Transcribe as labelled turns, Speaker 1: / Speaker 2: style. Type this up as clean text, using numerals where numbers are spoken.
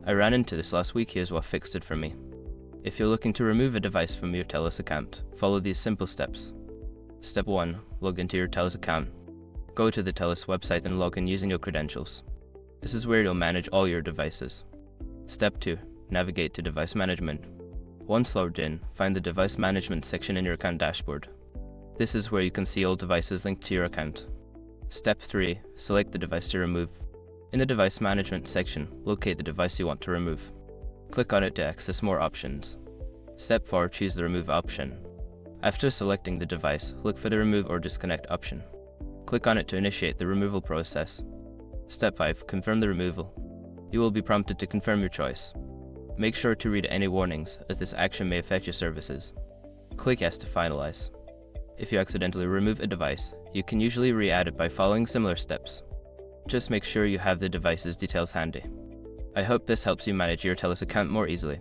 Speaker 1: I ran into this last week. Here's what fixed it for me. If you're looking to remove a device from your Telus account, follow these simple steps. Step 1. Log into your Telus account. Go to the Telus website and log in using your credentials. This is where you'll manage all your devices. Step 2. Navigate to Device Management. Once logged in, find the Device Management section in your account dashboard. This is where you can see all devices linked to your account. Step 3. Select the device to remove. In the Device Management section, locate the device you want to remove. Click on it to access more options. Step 4. Choose the Remove option. After selecting the device, look for the Remove or Disconnect option. Click on it to initiate the removal process. Step 5. Confirm the removal. You will be prompted to confirm your choice. Make sure to read any warnings, as this action may affect your services. Click Yes to finalize. If you accidentally remove a device, you can usually re-add it by following similar steps. Just make sure you have the device's details handy. I hope this helps you manage your Telus account more easily.